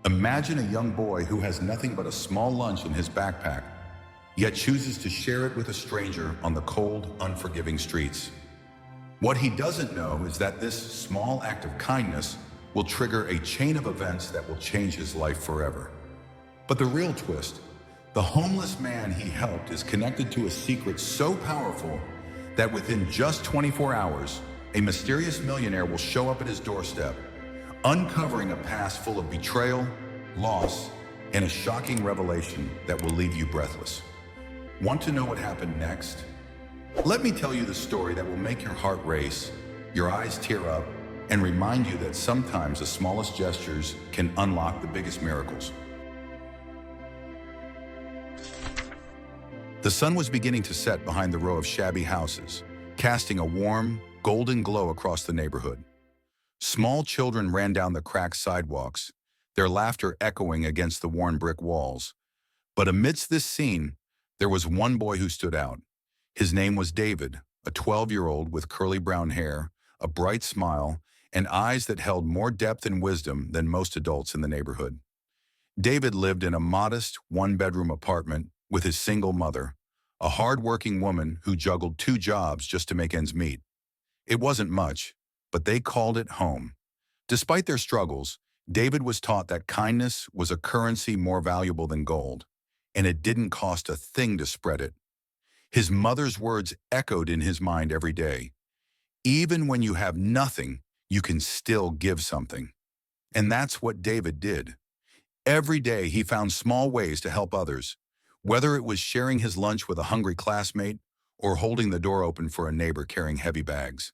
Imagine a young boy who has nothing but a small lunch in his backpack, yet chooses to share it with a stranger on the cold, unforgiving streets. What he doesn't know is that this small act of kindness will trigger a chain of events that will change his life forever. But the real twist, the homeless man he helped is connected to a secret so powerful that within just 24 hours, a mysterious millionaire will show up at his doorstep, uncovering a past full of betrayal, loss, and a shocking revelation that will leave you breathless. Want to know what happened next? Let me tell you the story that will make your heart race, your eyes tear up, and remind you that sometimes the smallest gestures can unlock the biggest miracles. The sun was beginning to set behind the row of shabby houses, casting a warm, golden glow across the neighborhood. Small children ran down the cracked sidewalks, their laughter echoing against the worn brick walls. But amidst this scene, there was one boy who stood out. His name was David, a 12-year-old with curly brown hair, a bright smile, and eyes that held more depth and wisdom than most adults in the neighborhood. David lived in a modest, one-bedroom apartment with his single mother, a hard-working woman who juggled 2 jobs just to make ends meet. It wasn't much, but they called it home. Despite their struggles, David was taught that kindness was a currency more valuable than gold, and it didn't cost a thing to spread it. His mother's words echoed in his mind every day. Even when you have nothing, you can still give something. And that's what David did. Every day he found small ways to help others, whether it was sharing his lunch with a hungry classmate or holding the door open for a neighbor carrying heavy bags.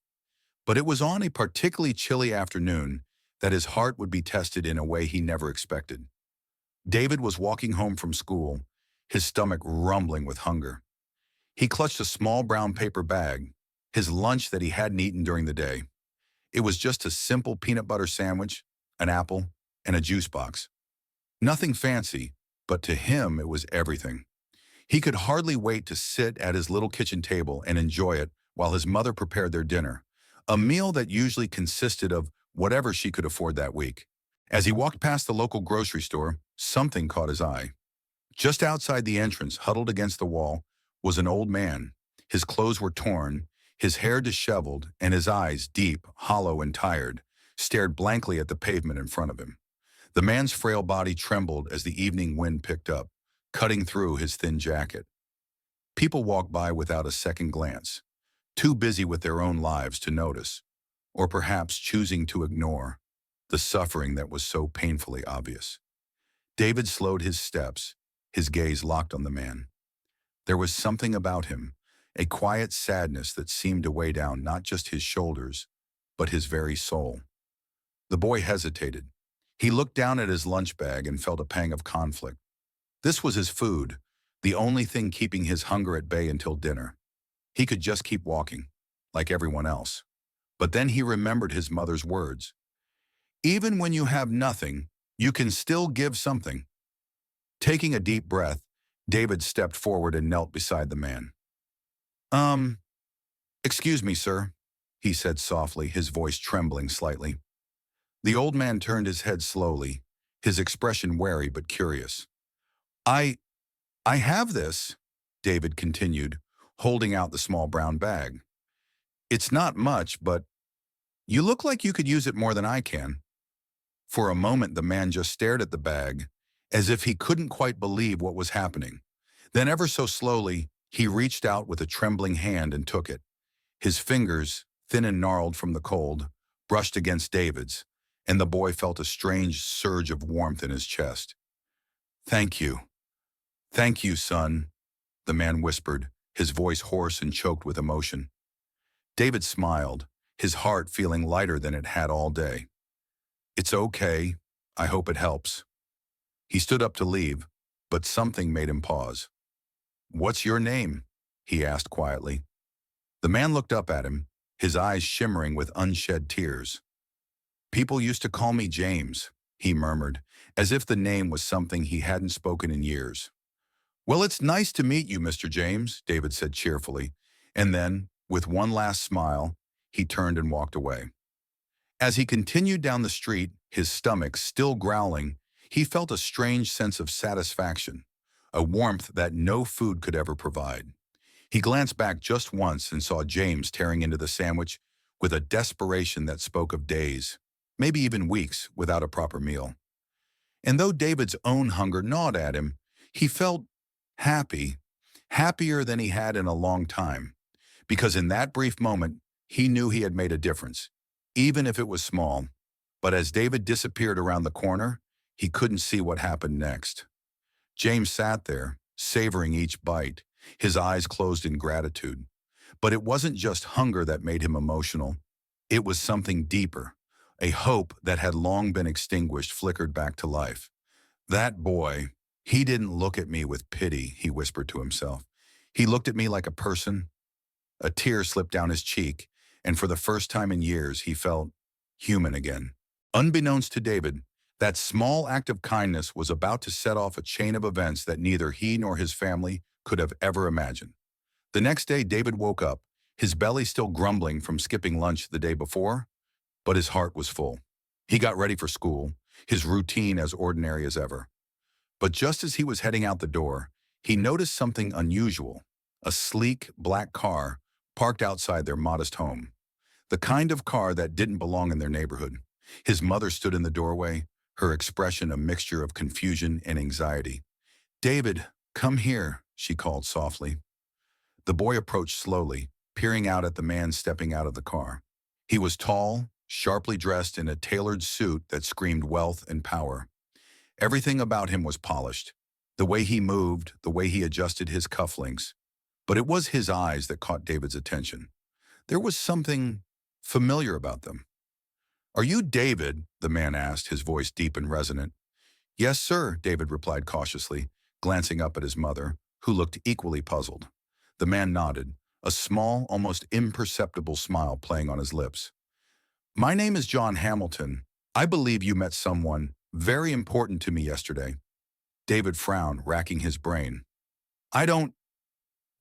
But it was on a particularly chilly afternoon that his heart would be tested in a way he never expected. David was walking home from school, his stomach rumbling with hunger. He clutched a small brown paper bag, his lunch that he hadn't eaten during the day. It was just a simple peanut butter sandwich, an apple, and a juice box. Nothing fancy, but to him it was everything. He could hardly wait to sit at his little kitchen table and enjoy it while his mother prepared their dinner, a meal that usually consisted of whatever she could afford that week. As he walked past the local grocery store, something caught his eye. Just outside the entrance, huddled against the wall, was an old man. His clothes were torn, his hair disheveled, and his eyes, deep, hollow, and tired, stared blankly at the pavement in front of him. The man's frail body trembled as the evening wind picked up, cutting through his thin jacket. People walked by without a second glance, too busy with their own lives to notice, or perhaps choosing to ignore, the suffering that was so painfully obvious. David slowed his steps, his gaze locked on the man. There was something about him, a quiet sadness that seemed to weigh down not just his shoulders, but his very soul. The boy hesitated. He looked down at his lunch bag and felt a pang of conflict. This was his food, the only thing keeping his hunger at bay until dinner. He could just keep walking, like everyone else. But then he remembered his mother's words. Even when you have nothing, you can still give something. Taking a deep breath, David stepped forward and knelt beside the man. Excuse me, sir, he said softly, his voice trembling slightly. The old man turned his head slowly, his expression wary but curious. I have this, David continued, holding out the small brown bag. It's not much, but you look like you could use it more than I can. For a moment, the man just stared at the bag, as if he couldn't quite believe what was happening. Then ever so slowly, he reached out with a trembling hand and took it. His fingers, thin and gnarled from the cold, brushed against David's, and the boy felt a strange surge of warmth in his chest. Thank you. Thank you, son, the man whispered, his voice hoarse and choked with emotion. David smiled, his heart feeling lighter than it had all day. It's okay. I hope it helps. He stood up to leave, but something made him pause. What's your name? He asked quietly. The man looked up at him, his eyes shimmering with unshed tears. People used to call me James, he murmured, as if the name was something he hadn't spoken in years. Well, it's nice to meet you, Mr. James, David said cheerfully, and then, with one last smile, he turned and walked away. As he continued down the street, his stomach still growling, He felt a strange sense of satisfaction, a warmth that no food could ever provide. He glanced back just once and saw James tearing into the sandwich with a desperation that spoke of days, maybe even weeks, without a proper meal. And though David's own hunger gnawed at him, he felt happy, happier than he had in a long time, because in that brief moment, he knew he had made a difference, even if it was small. But as David disappeared around the corner, he couldn't see what happened next. James sat there, savoring each bite, his eyes closed in gratitude. But it wasn't just hunger that made him emotional. It was something deeper, a hope that had long been extinguished flickered back to life. That boy, he didn't look at me with pity, he whispered to himself. He looked at me like a person. A tear slipped down his cheek, and for the first time in years, he felt human again. Unbeknownst to David, that small act of kindness was about to set off a chain of events that neither he nor his family could have ever imagined. The next day, David woke up, his belly still grumbling from skipping lunch the day before, but his heart was full. He got ready for school, his routine as ordinary as ever. But just as he was heading out the door, he noticed something unusual, a sleek, black car parked outside their modest home. The kind of car that didn't belong in their neighborhood. His mother stood in the doorway, her expression a mixture of confusion and anxiety. "David, come here," she called softly. The boy approached slowly, peering out at the man stepping out of the car. He was tall, sharply dressed in a tailored suit that screamed wealth and power. Everything about him was polished, the way he moved, the way he adjusted his cufflinks. But it was his eyes that caught David's attention. There was something familiar about them. "Are you David?" the man asked, his voice deep and resonant. "Yes, sir," David replied cautiously, glancing up at his mother, who looked equally puzzled. The man nodded, a small, almost imperceptible smile playing on his lips. "My name is John Hamilton. I believe you met someone very important to me yesterday." David frowned, racking his brain. "I don't—"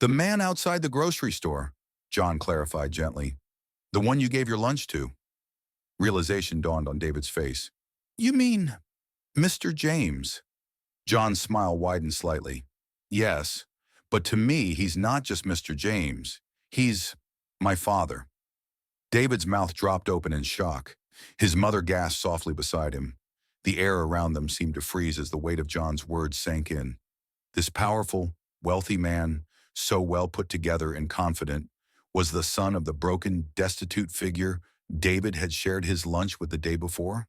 "The man outside the grocery store," John clarified gently. "The one you gave your lunch to." Realization dawned on David's face. "You mean Mr. James?" John's smile widened slightly. "Yes, but to me, he's not just Mr. James. He's my father." David's mouth dropped open in shock. His mother gasped softly beside him. The air around them seemed to freeze as the weight of John's words sank in. This powerful, wealthy man, so well put together and confident, was the son of the broken, destitute figure David had shared his lunch with the day before.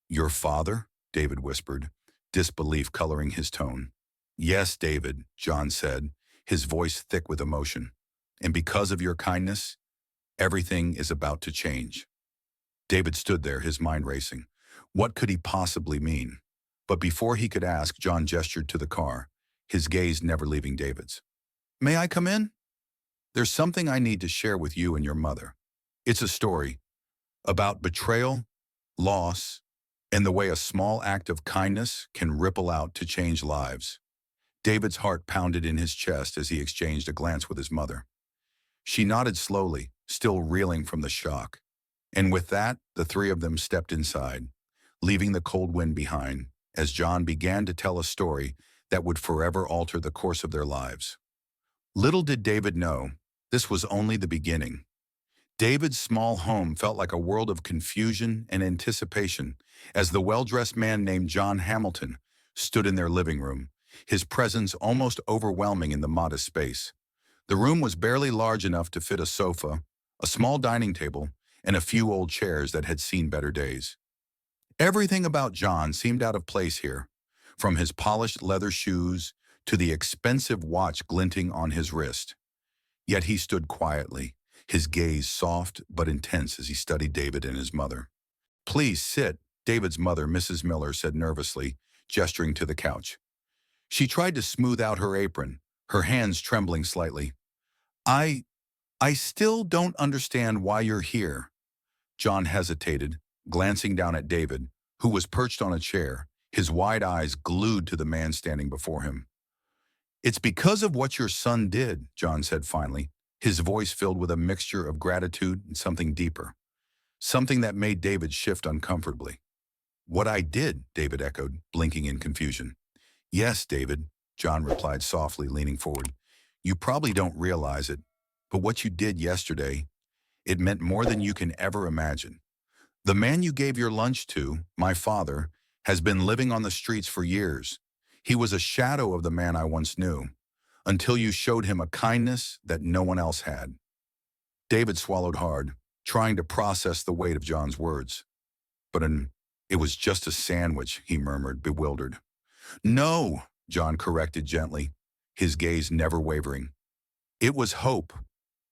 "Your father?" David whispered, disbelief coloring his tone. "Yes, David," John said, his voice thick with emotion. "And because of your kindness, everything is about to change." David stood there, his mind racing. What could he possibly mean? But before he could ask, John gestured to the car, his gaze never leaving David's. "May I come in? There's something I need to share with you and your mother. It's a story about betrayal, loss, and the way a small act of kindness can ripple out to change lives." David's heart pounded in his chest as he exchanged a glance with his mother. She nodded slowly, still reeling from the shock. And with that, the three of them stepped inside, leaving the cold wind behind, as John began to tell a story that would forever alter the course of their lives. Little did David know, this was only the beginning. David's small home felt like a world of confusion and anticipation as the well-dressed man named John Hamilton stood in their living room, his presence almost overwhelming in the modest space. The room was barely large enough to fit a sofa, a small dining table, and a few old chairs that had seen better days. Everything about John seemed out of place here, from his polished leather shoes to the expensive watch glinting on his wrist. Yet he stood quietly, his gaze soft but intense as he studied David and his mother. "Please sit," David's mother, Mrs. Miller, said nervously, gesturing to the couch. She tried to smooth out her apron, her hands trembling slightly. I still don't understand why you're here." John hesitated, glancing down at David, who was perched on a chair, his wide eyes glued to the man standing before him. "It's because of what your son did," John said finally, his voice filled with a mixture of gratitude and something deeper, something that made David shift uncomfortably. What I did, David echoed, blinking in confusion. Yes, David, John replied softly, leaning forward. You probably don't realize it, but what you did yesterday, it meant more than you can ever imagine. The man you gave your lunch to, my father, has been living on the streets for years. He was a shadow of the man I once knew, until you showed him a kindness that no one else had. David swallowed hard, trying to process the weight of John's words. But it was just a sandwich, he murmured, bewildered. No, John corrected gently, his gaze never wavering. It was hope.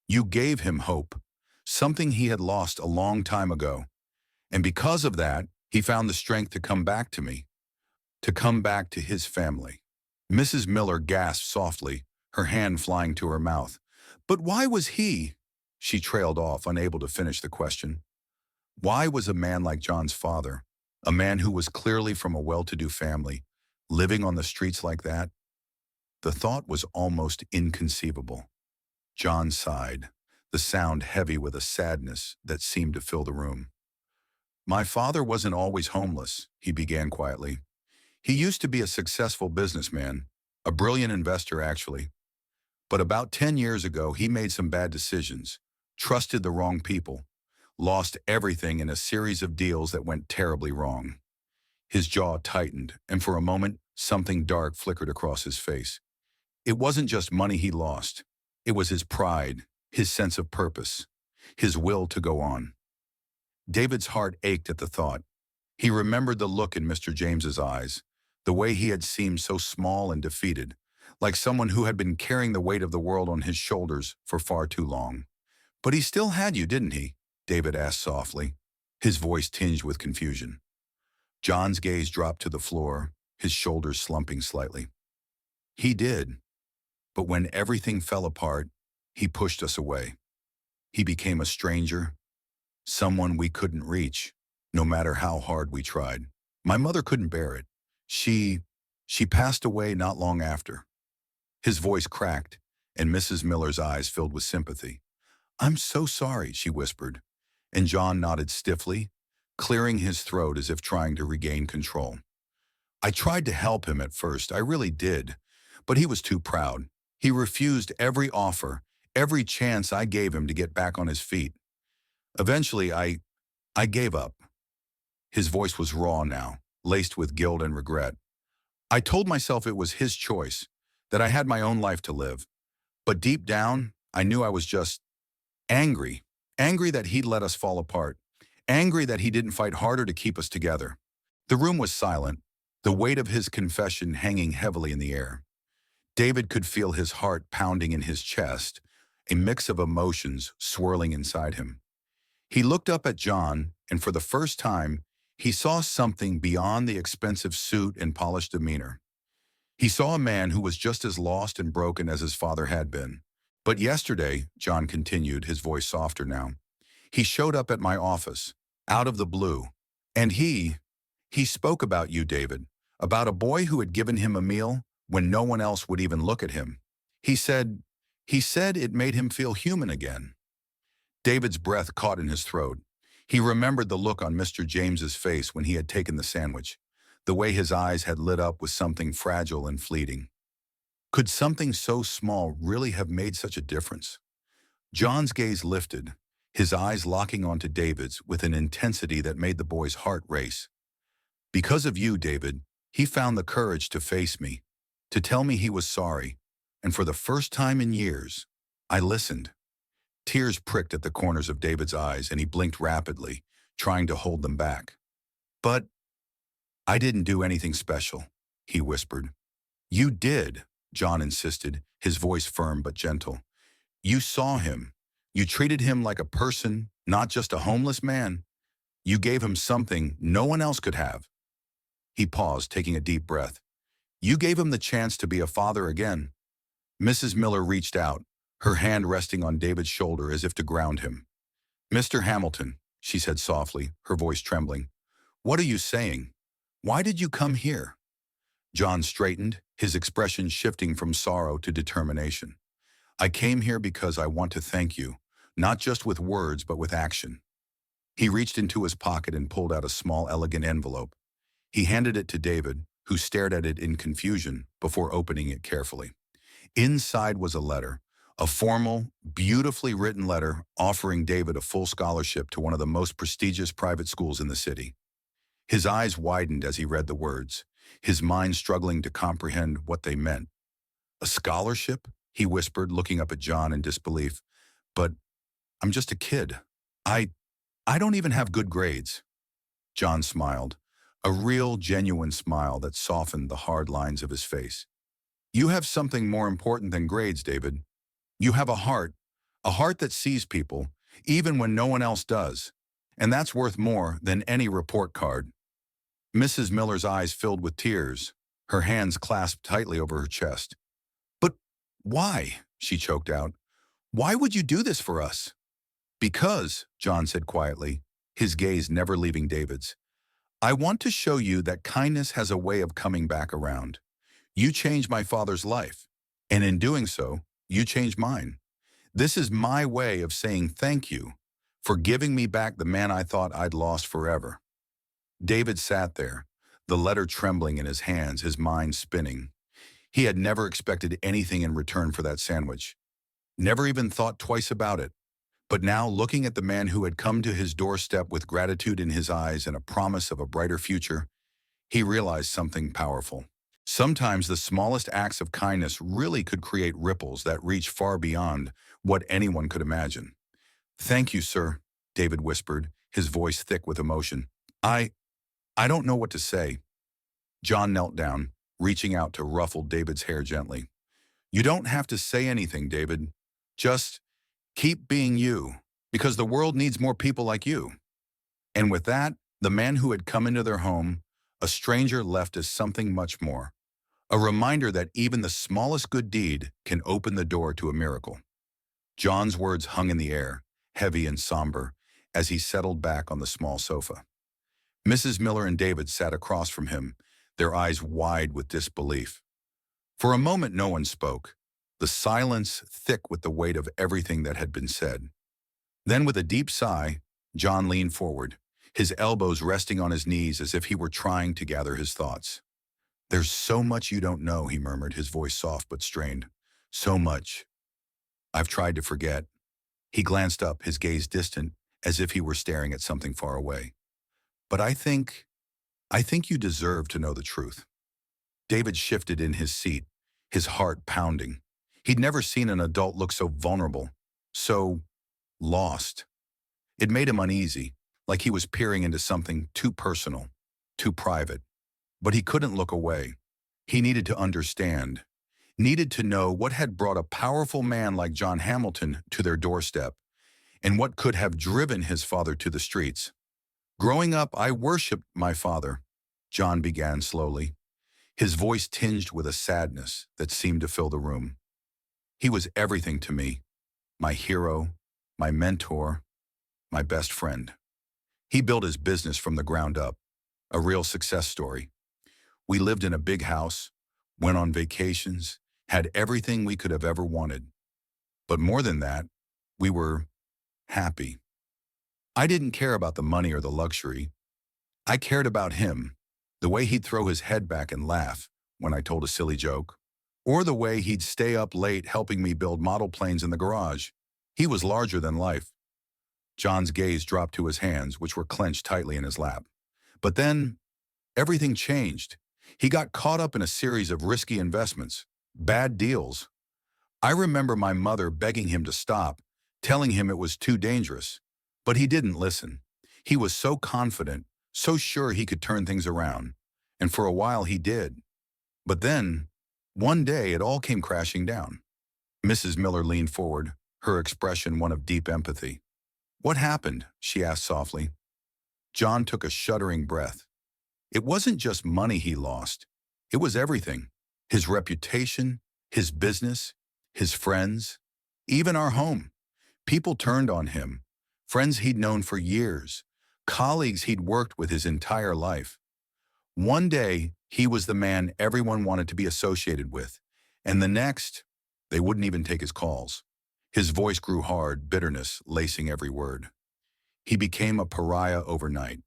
You gave him hope, something he had lost a long time ago. And because of that, he found the strength to come back to me, to come back to his family. Mrs. Miller gasped softly, her hand flying to her mouth. But why was he? She trailed off, unable to finish the question. Why was a man like John's father, a man who was clearly from a well-to-do family, living on the streets like that? The thought was almost inconceivable. John sighed, the sound heavy with a sadness that seemed to fill the room. My father wasn't always homeless, he began quietly. He used to be a successful businessman, a brilliant investor actually. But about 10 years ago, he made some bad decisions, trusted the wrong people, lost everything in a series of deals that went terribly wrong. His jaw tightened, and for a moment, something dark flickered across his face. It wasn't just money he lost. It was his pride, his sense of purpose, his will to go on. David's heart ached at the thought. He remembered the look in Mr. James's eyes, the way he had seemed so small and defeated, like someone who had been carrying the weight of the world on his shoulders for far too long. But he still had you, didn't he? David asked softly, his voice tinged with confusion. John's gaze dropped to the floor, his shoulders slumping slightly. He did. But when everything fell apart, he pushed us away. He became a stranger, someone we couldn't reach, no matter how hard we tried. My mother couldn't bear it. She passed away not long after. His voice cracked, and Mrs. Miller's eyes filled with sympathy. I'm so sorry, she whispered, and John nodded stiffly, clearing his throat as if trying to regain control. I tried to help him at first, I really did, but he was too proud. He refused every offer, every chance I gave him to get back on his feet. Eventually, I gave up. His voice was raw now, laced with guilt and regret. I told myself it was his choice, that I had my own life to live. But deep down, I knew I was just angry. Angry that he'd let us fall apart. Angry that he didn't fight harder to keep us together. The room was silent, the weight of his confession hanging heavily in the air. David could feel his heart pounding in his chest, a mix of emotions swirling inside him. He looked up at John, and for the first time, he saw something beyond the expensive suit and polished demeanor. He saw a man who was just as lost and broken as his father had been. But yesterday, John continued, his voice softer now, he showed up at my office, out of the blue, and he spoke about you, David, about a boy who had given him a meal when no one else would even look at him. He said it made him feel human again. David's breath caught in his throat. He remembered the look on Mr. James's face when he had taken the sandwich, the way his eyes had lit up with something fragile and fleeting. Could something so small really have made such a difference? John's gaze lifted, his eyes locking onto David's with an intensity that made the boy's heart race. Because of you, David, he found the courage to face me, to tell me he was sorry, and for the first time in years, I listened. Tears pricked at the corners of David's eyes, and he blinked rapidly, trying to hold them back. But I didn't do anything special, he whispered. You did, John insisted, his voice firm but gentle. You saw him. You treated him like a person, not just a homeless man. You gave him something no one else could have. He paused, taking a deep breath. You gave him the chance to be a father again. Mrs. Miller reached out, her hand resting on David's shoulder as if to ground him. Mr. Hamilton, she said softly, her voice trembling, what are you saying? Why did you come here? John straightened, his expression shifting from sorrow to determination. I came here because I want to thank you, not just with words but with action. He reached into his pocket and pulled out a small, elegant envelope. He handed it to David, who stared at it in confusion before opening it carefully. Inside was a letter, a formal, beautifully written letter offering David a full scholarship to one of the most prestigious private schools in the city. His eyes widened as he read the words, his mind struggling to comprehend what they meant. A scholarship? He whispered, looking up at John in disbelief. But I'm just a kid. I I don't even have good grades. John smiled, a real, genuine smile that softened the hard lines of his face. You have something more important than grades, David. You have a heart that sees people, even when no one else does. And that's worth more than any report card. Mrs. Miller's eyes filled with tears, her hands clasped tightly over her chest. But why? She choked out. Why would you do this for us? Because, John said quietly, his gaze never leaving David's, I want to show you that kindness has a way of coming back around. You changed my father's life, and in doing so, you changed mine. This is my way of saying thank you for giving me back the man I thought I'd lost forever. David sat there, the letter trembling in his hands, his mind spinning. He had never expected anything in return for that sandwich, never even thought twice about it. But now, looking at the man who had come to his doorstep with gratitude in his eyes and a promise of a brighter future, he realized something powerful. Sometimes the smallest acts of kindness really could create ripples that reach far beyond what anyone could imagine. Thank you, sir, David whispered, his voice thick with emotion. I don't know what to say. John knelt down, reaching out to ruffle David's hair gently. You don't have to say anything, David. Just keep being you, because the world needs more people like you. And with that, the man who had come into their home, a stranger, left as something much more. A reminder that even the smallest good deed can open the door to a miracle. John's words hung in the air, heavy and somber, as he settled back on the small sofa. Mrs. Miller and David sat across from him, their eyes wide with disbelief. For a moment no one spoke, the silence thick with the weight of everything that had been said. Then with a deep sigh, John leaned forward, his elbows resting on his knees as if he were trying to gather his thoughts. There's so much you don't know, he murmured, his voice soft but strained. So much. I've tried to forget. He glanced up, his gaze distant, as if he were staring at something far away. But I think you deserve to know the truth. David shifted in his seat, his heart pounding. He'd never seen an adult look so vulnerable, so lost. It made him uneasy, like he was peering into something too personal, too private. But he couldn't look away. He needed to understand, needed to know what had brought a powerful man like John Hamilton to their doorstep, and what could have driven his father to the streets. Growing up, I worshipped my father, John began slowly, his voice tinged with a sadness that seemed to fill the room. He was everything to me, my hero, my mentor, my best friend. He built his business from the ground up, a real success story. We lived in a big house, went on vacations, had everything we could have ever wanted. But more than that, we were happy. I didn't care about the money or the luxury. I cared about him, the way he'd throw his head back and laugh when I told a silly joke, or the way he'd stay up late helping me build model planes in the garage. He was larger than life. John's gaze dropped to his hands, which were clenched tightly in his lap. But then, everything changed. He got caught up in a series of risky investments, bad deals. I remember my mother begging him to stop, telling him it was too dangerous. But he didn't listen. He was so confident, so sure he could turn things around. And for a while he did. But then, one day it all came crashing down. Mrs. Miller leaned forward, her expression one of deep empathy. What happened? She asked softly. John took a shuddering breath. It wasn't just money he lost. It was everything. His reputation, his business, his friends, even our home. People turned on him. Friends he'd known for years, colleagues he'd worked with his entire life. One day, he was the man everyone wanted to be associated with, and the next, they wouldn't even take his calls. His voice grew hard, bitterness lacing every word. He became a pariah overnight,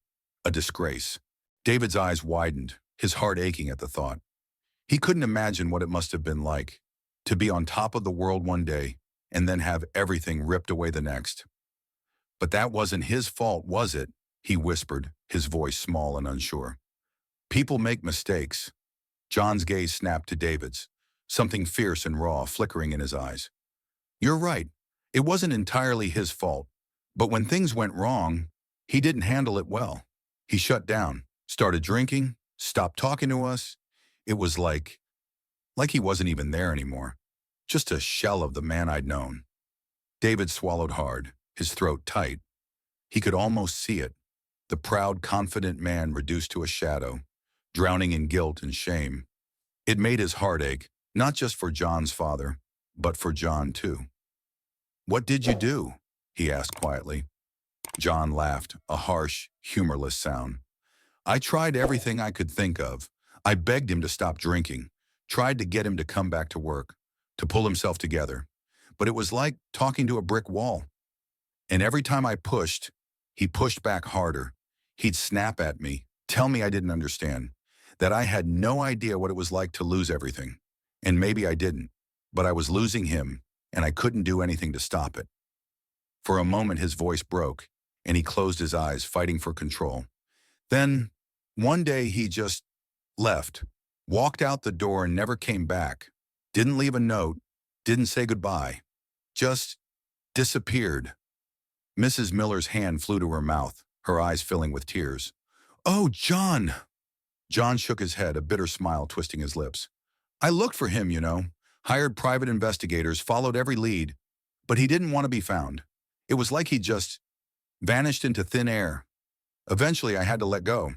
a disgrace. David's eyes widened, his heart aching at the thought. He couldn't imagine what it must have been like to be on top of the world one day and then have everything ripped away the next. But that wasn't his fault, was it? He whispered, his voice small and unsure. People make mistakes. John's gaze snapped to David's, something fierce and raw flickering in his eyes. You're right. It wasn't entirely his fault. But when things went wrong, he didn't handle it well. He shut down, started drinking, stopped talking to us. It was like he wasn't even there anymore. Just a shell of the man I'd known. David swallowed hard, his throat tight. He could almost see it. The proud, confident man reduced to a shadow, drowning in guilt and shame. It made his heart ache, not just for John's father, but for John too. What did you do? He asked quietly. John laughed, a harsh, humorless sound. I tried everything I could think of. I begged him to stop drinking, tried to get him to come back to work, to pull himself together. But it was like talking to a brick wall. And every time I pushed, he pushed back harder. He'd snap at me, tell me I didn't understand, that I had no idea what it was like to lose everything. And maybe I didn't, but I was losing him, and I couldn't do anything to stop it. For a moment his voice broke, and he closed his eyes, fighting for control. Then, one day he just left, walked out the door and never came back. Didn't leave a note, didn't say goodbye. Just disappeared. Mrs. Miller's hand flew to her mouth, her eyes filling with tears. Oh, John! John shook his head, a bitter smile twisting his lips. I looked for him, hired private investigators, followed every lead, but he didn't want to be found. It was like he just vanished into thin air. Eventually, I had to let go.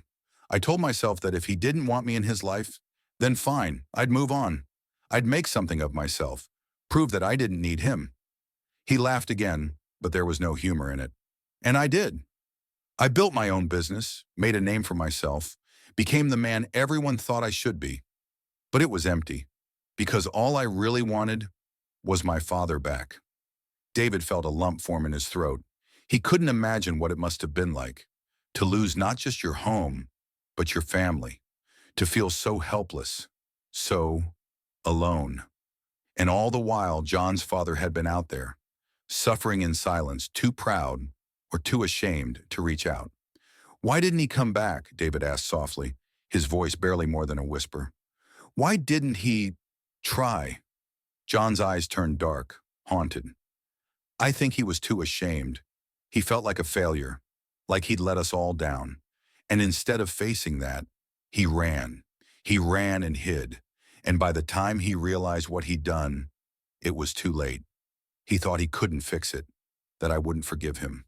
I told myself that if he didn't want me in his life, then fine, I'd move on. I'd make something of myself, prove that I didn't need him. He laughed again, but there was no humor in it. And I did. I built my own business, made a name for myself, became the man everyone thought I should be. But it was empty, because all I really wanted was my father back. David felt a lump form in his throat. He couldn't imagine what it must have been like, to lose not just your home, but your family, to feel so helpless, so alone. And all the while, John's father had been out there, suffering in silence, too proud or too ashamed to reach out. Why didn't he come back? David asked softly, his voice barely more than a whisper. Why didn't he try? John's eyes turned dark, haunted. I think he was too ashamed. He felt like a failure, like he'd let us all down. And instead of facing that, he ran. He ran and hid. And by the time he realized what he'd done, it was too late. He thought he couldn't fix it, that I wouldn't forgive him.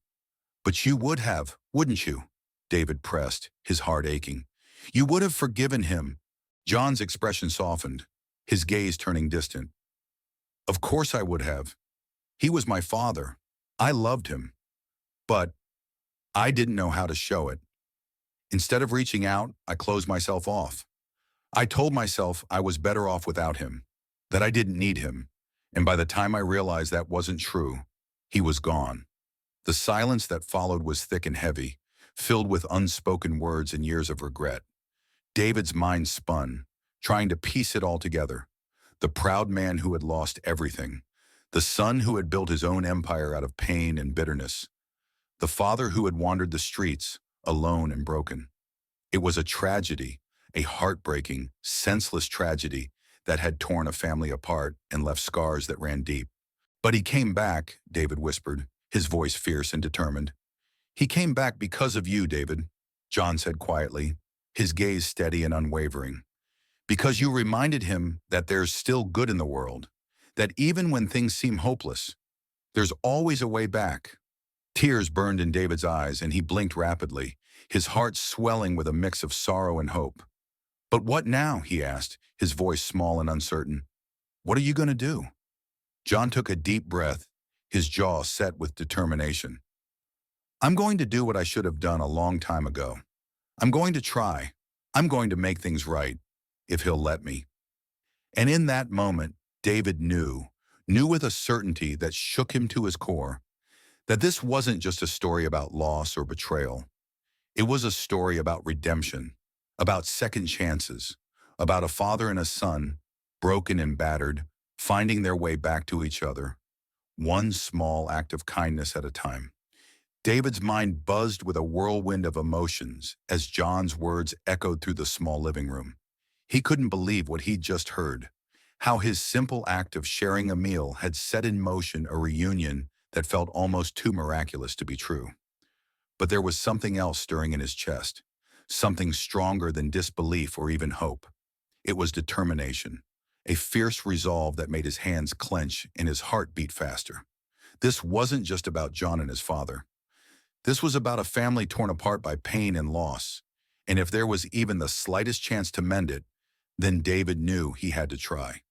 But you would have, wouldn't you? David pressed, his heart aching. You would have forgiven him. John's expression softened, his gaze turning distant. Of course I would have. He was my father. I loved him. But I didn't know how to show it. Instead of reaching out, I closed myself off. I told myself I was better off without him, that I didn't need him. And by the time I realized that wasn't true, he was gone. The silence that followed was thick and heavy, filled with unspoken words and years of regret. David's mind spun, trying to piece it all together. The proud man who had lost everything. The son who had built his own empire out of pain and bitterness. The father who had wandered the streets, alone and broken. It was a tragedy, a heartbreaking, senseless tragedy that had torn a family apart and left scars that ran deep. But he came back, David whispered, his voice fierce and determined. He came back because of you, David, John said quietly, his gaze steady and unwavering. Because you reminded him that there's still good in the world, that even when things seem hopeless, there's always a way back. Tears burned in David's eyes, and he blinked rapidly, his heart swelling with a mix of sorrow and hope. But what now? He asked, his voice small and uncertain. What are you going to do? John took a deep breath, his jaw set with determination. I'm going to do what I should have done a long time ago. I'm going to try. I'm going to make things right, if he'll let me. And in that moment, David knew with a certainty that shook him to his core, that this wasn't just a story about loss or betrayal. It was a story about redemption, about second chances, about a father and a son, broken and battered, finding their way back to each other, one small act of kindness at a time. David's mind buzzed with a whirlwind of emotions as John's words echoed through the small living room. He couldn't believe what he'd just heard, how his simple act of sharing a meal had set in motion a reunion that felt almost too miraculous to be true. But there was something else stirring in his chest, something stronger than disbelief or even hope. It was determination, a fierce resolve that made his hands clench and his heart beat faster. This wasn't just about John and his father. This was about a family torn apart by pain and loss, and if there was even the slightest chance to mend it, then David knew he had to try.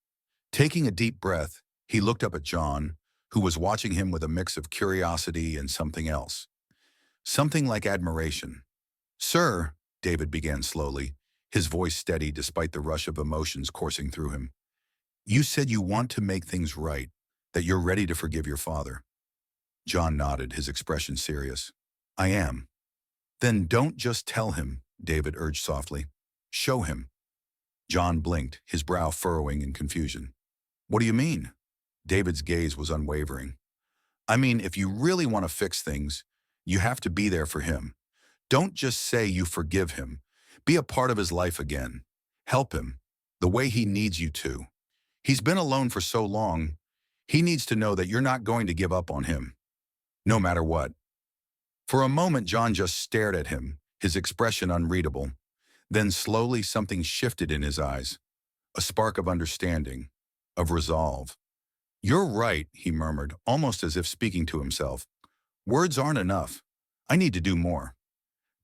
Taking a deep breath, he looked up at John, who was watching him with a mix of curiosity and something else. Something like admiration. "Sir," David began slowly, his voice steady despite the rush of emotions coursing through him. "You said you want to make things right, that you're ready to forgive your father." John nodded, his expression serious. "I am." "Then don't just tell him," David urged softly. "Show him." John blinked, his brow furrowing in confusion. "What do you mean?" David's gaze was unwavering. "I mean, if you really want to fix things, you have to be there for him. Don't just say you forgive him. Be a part of his life again. Help him, the way he needs you to. He's been alone for so long. He needs to know that you're not going to give up on him, no matter what." For a moment, John just stared at him, his expression unreadable. Then slowly something shifted in his eyes, a spark of understanding, of resolve. "You're right," he murmured, almost as if speaking to himself. "Words aren't enough. I need to do more."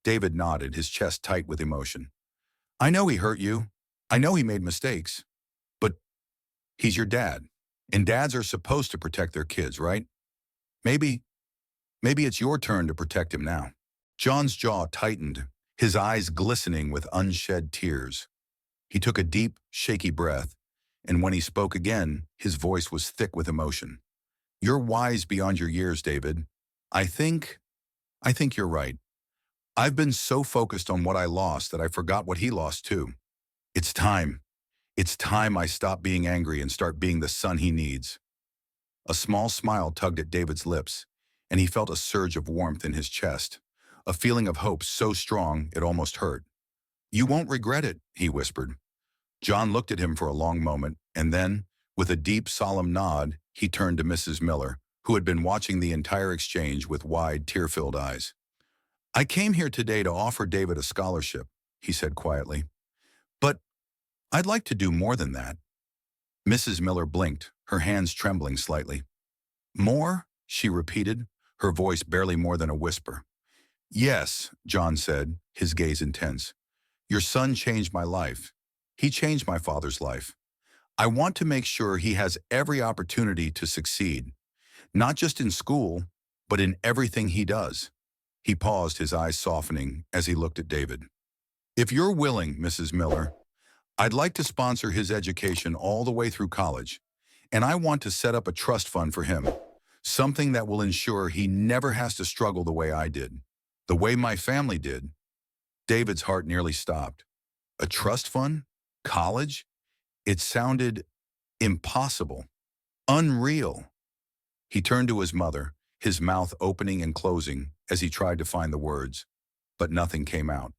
David nodded, his chest tight with emotion. "I know he hurt you. I know he made mistakes. But he's your dad. And dads are supposed to protect their kids, right? Maybe it's your turn to protect him now." John's jaw tightened, his eyes glistening with unshed tears. He took a deep, shaky breath, and when he spoke again, his voice was thick with emotion. "You're wise beyond your years, David. I think you're right. I've been so focused on what I lost that I forgot what he lost too. It's time. It's time I stop being angry and start being the son he needs." A small smile tugged at David's lips, and he felt a surge of warmth in his chest, a feeling of hope so strong it almost hurt. "You won't regret it," he whispered. John looked at him for a long moment, and then, with a deep, solemn nod, he turned to Mrs. Miller, who had been watching the entire exchange with wide, tear-filled eyes. "I came here today to offer David a scholarship," he said quietly. "But I'd like to do more than that." Mrs. Miller blinked, her hands trembling slightly. "More?" she repeated, her voice barely more than a whisper. "Yes," John said, his gaze intense. "Your son changed my life. He changed my father's life. I want to make sure he has every opportunity to succeed, not just in school, but in everything he does." He paused, his eyes softening as he looked at David. "If you're willing, Mrs. Miller, I'd like to sponsor his education all the way through college, and I want to set up a trust fund for him, something that will ensure he never has to struggle the way I did, the way my family did." David's heart nearly stopped. A trust fund? College? It sounded impossible, unreal. He turned to his mother, his mouth opening and closing as he tried to find the words, but nothing came out.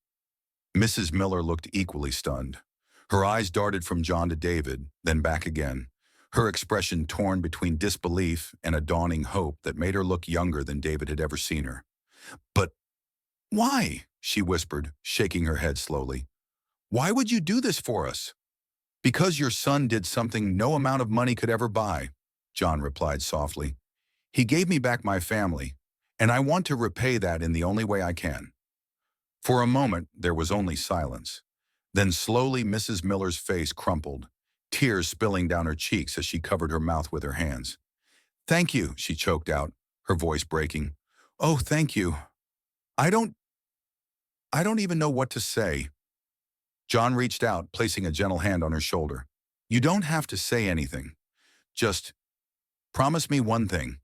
Mrs. Miller looked equally stunned. Her eyes darted from John to David, then back again, her expression torn between disbelief and a dawning hope that made her look younger than David had ever seen her. "But why?" she whispered, shaking her head slowly. "Why would you do this for us?" "Because your son did something no amount of money could ever buy," John replied softly. "He gave me back my family, and I want to repay that in the only way I can." For a moment, there was only silence. Then slowly Mrs. Miller's face crumpled, tears spilling down her cheeks as she covered her mouth with her hands. "Thank you," she choked out, her voice breaking. "Oh, thank you. I don't I don't even know what to say." John reached out, placing a gentle hand on her shoulder. "You don't have to say anything. Just promise me one thing."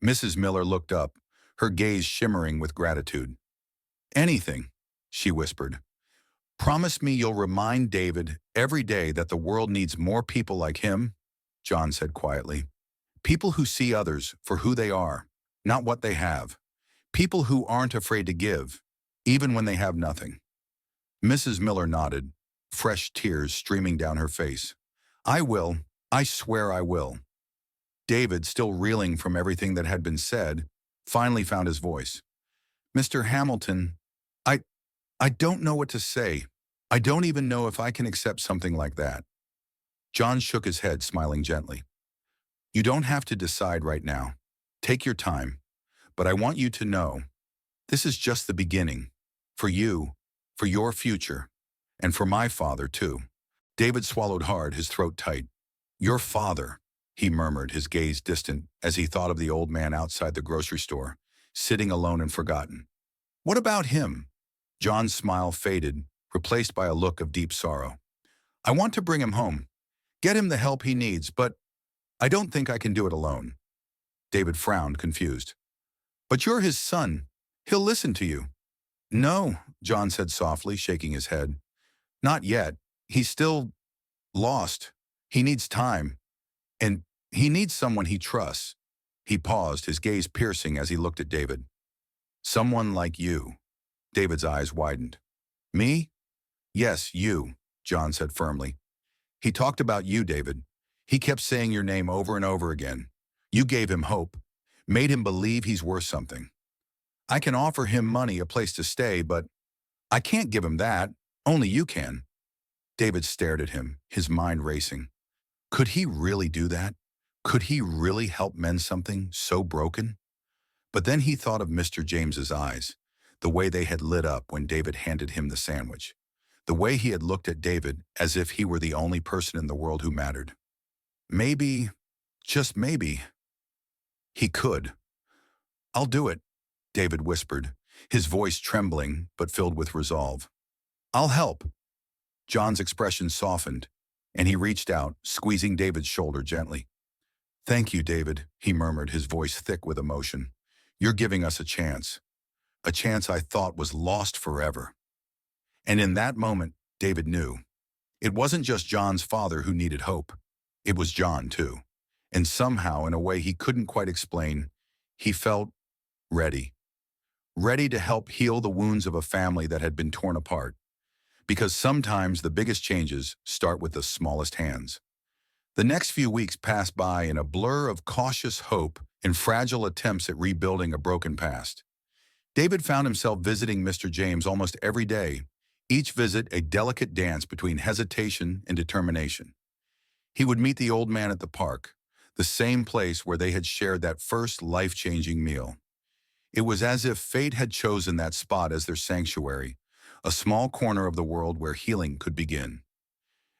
Mrs. Miller looked up, her gaze shimmering with gratitude. "Anything," she whispered. Promise me you'll remind David every day that the world needs more people like him, John said quietly. People who see others for who they are, not what they have. People who aren't afraid to give, even when they have nothing. Mrs. Miller nodded, fresh tears streaming down her face. I will. I swear I will. David, still reeling from everything that had been said, finally found his voice. Mr. Hamilton, I, I don't know what to say. I don't even know if I can accept something like that. John shook his head, smiling gently. You don't have to decide right now. Take your time. But I want you to know, this is just the beginning. For you, for your future, and for my father, too. David swallowed hard, his throat tight. Your father, he murmured, his gaze distant as he thought of the old man outside the grocery store, sitting alone and forgotten. What about him? John's smile faded, replaced by a look of deep sorrow. I want to bring him home, get him the help he needs, but I don't think I can do it alone. David frowned, confused. But you're his son. He'll listen to you. No, John said softly, shaking his head. Not yet. He's still lost. He needs time. And he needs someone he trusts. He paused, his gaze piercing as he looked at David. Someone like you. David's eyes widened. Me? Yes, you, John said firmly. He talked about you, David. He kept saying your name over and over again. You gave him hope, made him believe he's worth something. I can offer him money, a place to stay, but I can't give him that. Only you can. David stared at him, his mind racing. Could he really do that? Could he really help mend something so broken? But then he thought of Mr. James's eyes, the way they had lit up when David handed him the sandwich, the way he had looked at David as if he were the only person in the world who mattered. Maybe, just maybe, he could. I'll do it, David whispered, his voice trembling but filled with resolve. I'll help. John's expression softened, and he reached out, squeezing David's shoulder gently. Thank you, David, he murmured, his voice thick with emotion. You're giving us a chance I thought was lost forever. And in that moment, David knew. It wasn't just John's father who needed hope. It was John, too. And somehow, in a way he couldn't quite explain, he felt ready. Ready to help heal the wounds of a family that had been torn apart. Because sometimes the biggest changes start with the smallest hands. The next few weeks passed by in a blur of cautious hope and fragile attempts at rebuilding a broken past. David found himself visiting Mr. James almost every day, each visit a delicate dance between hesitation and determination. He would meet the old man at the park, the same place where they had shared that first life-changing meal. It was as if fate had chosen that spot as their sanctuary, a small corner of the world where healing could begin.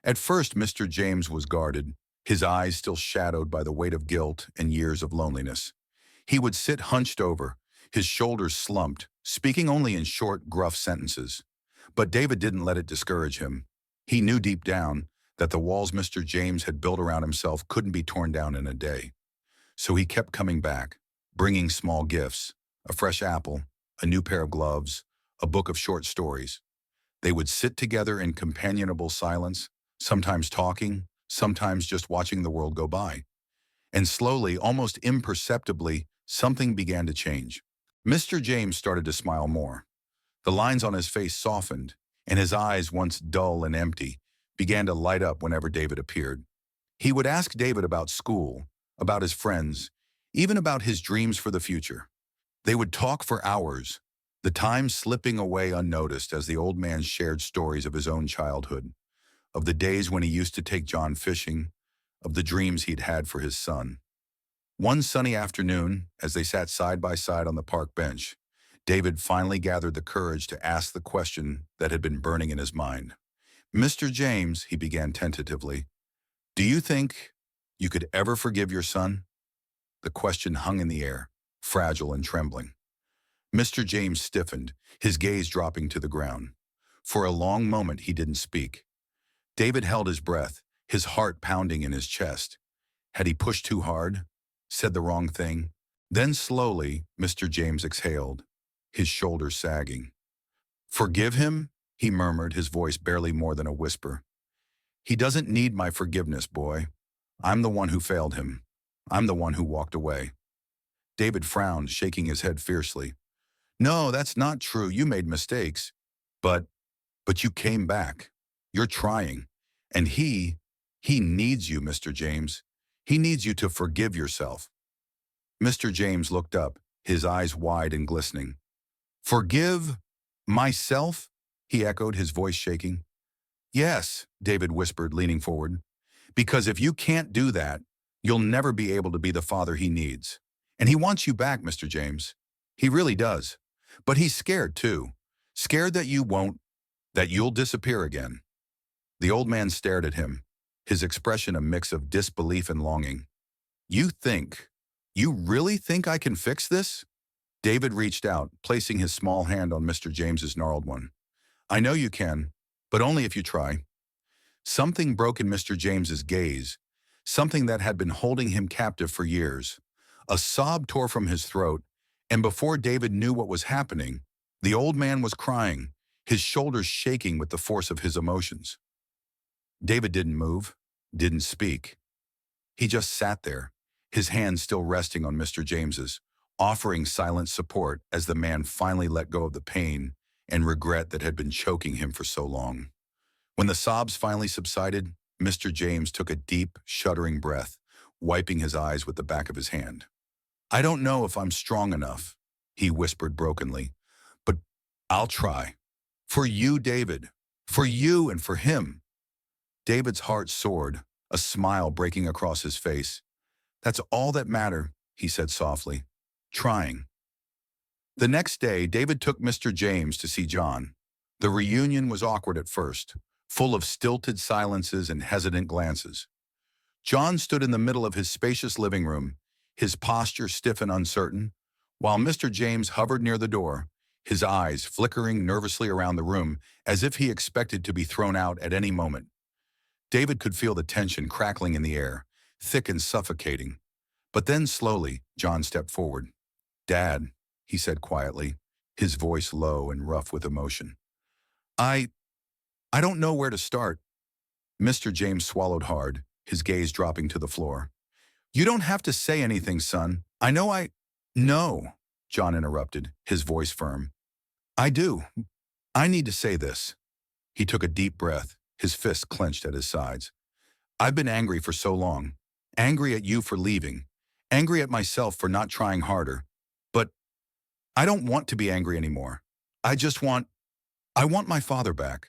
At first, Mr. James was guarded, his eyes still shadowed by the weight of guilt and years of loneliness. He would sit hunched over, his shoulders slumped, speaking only in short, gruff sentences. But David didn't let it discourage him. He knew deep down that the walls Mr. James had built around himself couldn't be torn down in a day. So he kept coming back, bringing small gifts, a fresh apple, a new pair of gloves, a book of short stories. They would sit together in companionable silence, sometimes talking, sometimes just watching the world go by. And slowly, almost imperceptibly, something began to change. Mr. James started to smile more. The lines on his face softened, and his eyes, once dull and empty, began to light up whenever David appeared. He would ask David about school, about his friends, even about his dreams for the future. They would talk for hours, the time slipping away unnoticed as the old man shared stories of his own childhood, of the days when he used to take John fishing, of the dreams he'd had for his son. One sunny afternoon, as they sat side by side on the park bench, David finally gathered the courage to ask the question that had been burning in his mind. Mr. James, he began tentatively, do you think you could ever forgive your son? The question hung in the air, fragile and trembling. Mr. James stiffened, his gaze dropping to the ground. For a long moment he didn't speak. David held his breath, his heart pounding in his chest. Had he pushed too hard? Said the wrong thing? Then slowly, Mr. James exhaled, his shoulders sagging. Forgive him? he murmured, his voice barely more than a whisper. He doesn't need my forgiveness, boy. I'm the one who failed him. I'm the one who walked away. David frowned, shaking his head fiercely. No, that's not true. You made mistakes. But, but you came back. You're trying. And he needs you, Mr. James. He needs you to forgive yourself. Mr. James looked up, his eyes wide and glistening. Forgive myself? He echoed, his voice shaking. Yes, David whispered, leaning forward. Because if you can't do that, you'll never be able to be the father he needs. And he wants you back, Mr. James. He really does. But he's scared, too. Scared that you won't, that you'll disappear again. The old man stared at him, his expression a mix of disbelief and longing. You really think I can fix this? David reached out, placing his small hand on Mr. James's gnarled one. I know you can, but only if you try. Something broke in Mr. James's gaze, something that had been holding him captive for years. A sob tore from his throat, and before David knew what was happening, the old man was crying, his shoulders shaking with the force of his emotions. David didn't move, didn't speak. He just sat there, his hands still resting on Mr. James's, offering silent support as the man finally let go of the pain and regret that had been choking him for so long. When the sobs finally subsided, Mr. James took a deep, shuddering breath, wiping his eyes with the back of his hand. I don't know if I'm strong enough, he whispered brokenly, but I'll try. For you, David. For you and for him. David's heart soared, a smile breaking across his face. That's all that matters, he said softly. Trying. The next day, David took Mr. James to see John. The reunion was awkward at first, full of stilted silences and hesitant glances. John stood in the middle of his spacious living room, his posture stiff and uncertain, while Mr. James hovered near the door, his eyes flickering nervously around the room as if he expected to be thrown out at any moment. David could feel the tension crackling in the air, thick and suffocating. But then slowly, John stepped forward. Dad, he said quietly, his voice low and rough with emotion. I don't know where to start. Mr. James swallowed hard, his gaze dropping to the floor. You don't have to say anything, son. No, John interrupted, his voice firm. I do. I need to say this. He took a deep breath, his fists clenched at his sides. I've been angry for so long. Angry at you for leaving. Angry at myself for not trying harder. But I don't want to be angry anymore. I want my father back.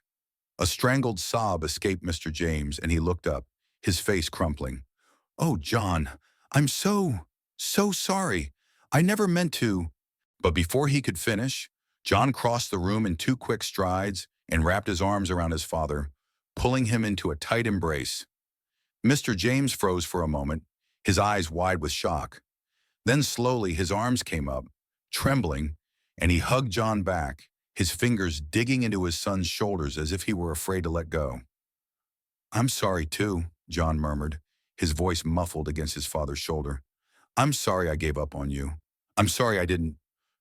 A strangled sob escaped Mr. James, and he looked up, his face crumpling. Oh, John, I'm so sorry. I never meant to. But before he could finish, John crossed the room in 2 quick strides and wrapped his arms around his father, pulling him into a tight embrace. Mr. James froze for a moment, his eyes wide with shock. Then slowly his arms came up, trembling, and he hugged John back, his fingers digging into his son's shoulders as if he were afraid to let go. I'm sorry too, John murmured, his voice muffled against his father's shoulder. I'm sorry I gave up on you. I'm sorry I didn't.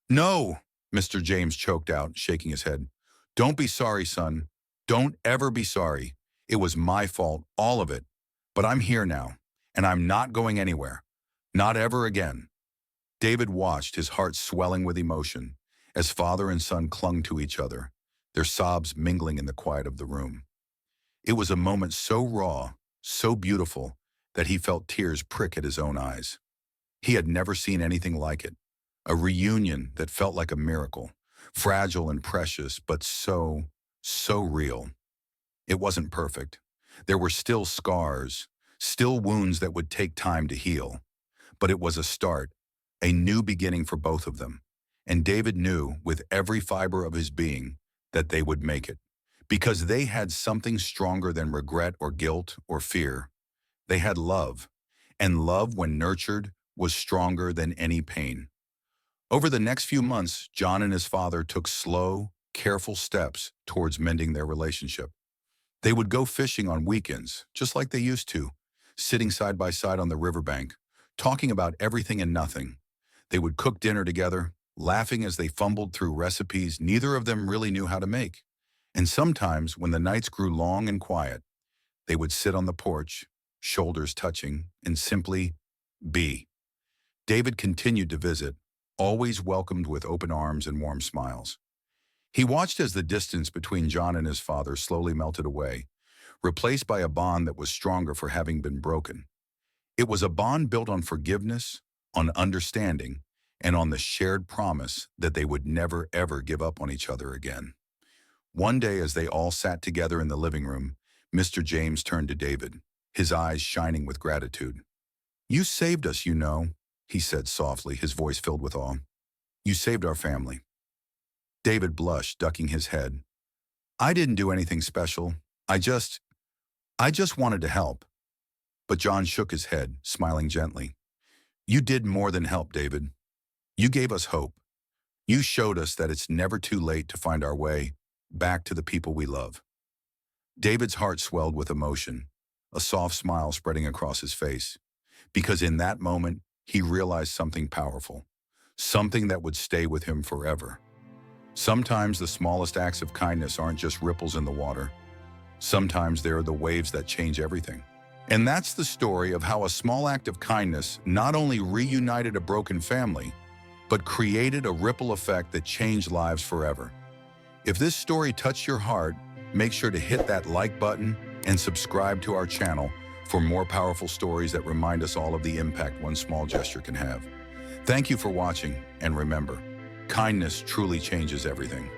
No, Mr. James choked out, shaking his head. Don't be sorry, son. Don't ever be sorry. It was my fault, all of it. But I'm here now, and I'm not going anywhere. Not ever again. David watched, his heart swelling with emotion, as father and son clung to each other, their sobs mingling in the quiet of the room. It was a moment so raw, so beautiful, that he felt tears prick at his own eyes. He had never seen anything like it. A reunion that felt like a miracle, fragile and precious, but so real. It wasn't perfect. There were still scars, still wounds that would take time to heal. But it was a start, a new beginning for both of them. And David knew with every fiber of his being that they would make it. Because they had something stronger than regret or guilt or fear. They had love. And love, when nurtured, was stronger than any pain. Over the next few months, John and his father took slow, careful steps towards mending their relationship. They would go fishing on weekends, just like they used to, sitting side by side on the riverbank, talking about everything and nothing. They would cook dinner together, laughing as they fumbled through recipes neither of them really knew how to make. And sometimes, when the nights grew long and quiet, they would sit on the porch, shoulders touching, and simply be. David continued to visit, always welcomed with open arms and warm smiles. He watched as the distance between John and his father slowly melted away, replaced by a bond that was stronger for having been broken. It was a bond built on forgiveness, on understanding, and on the shared promise that they would never ever give up on each other again. One day, as they all sat together in the living room, Mr. James turned to David, his eyes shining with gratitude. "You saved us, you know," he said softly, his voice filled with awe. "You saved our family." David blushed, ducking his head. "I didn't do anything special. I just wanted to help." But John shook his head, smiling gently. "You did more than help, David. You gave us hope. You showed us that it's never too late to find our way back to the people we love." David's heart swelled with emotion, a soft smile spreading across his face, because in that moment, he realized something powerful, something that would stay with him forever. Sometimes the smallest acts of kindness aren't just ripples in the water. Sometimes they're the waves that change everything. And that's the story of how a small act of kindness not only reunited a broken family, but created a ripple effect that changed lives forever. If this story touched your heart, make sure to hit that like button and subscribe to our channel for more powerful stories that remind us all of the impact one small gesture can have. Thank you for watching, and remember, kindness truly changes everything.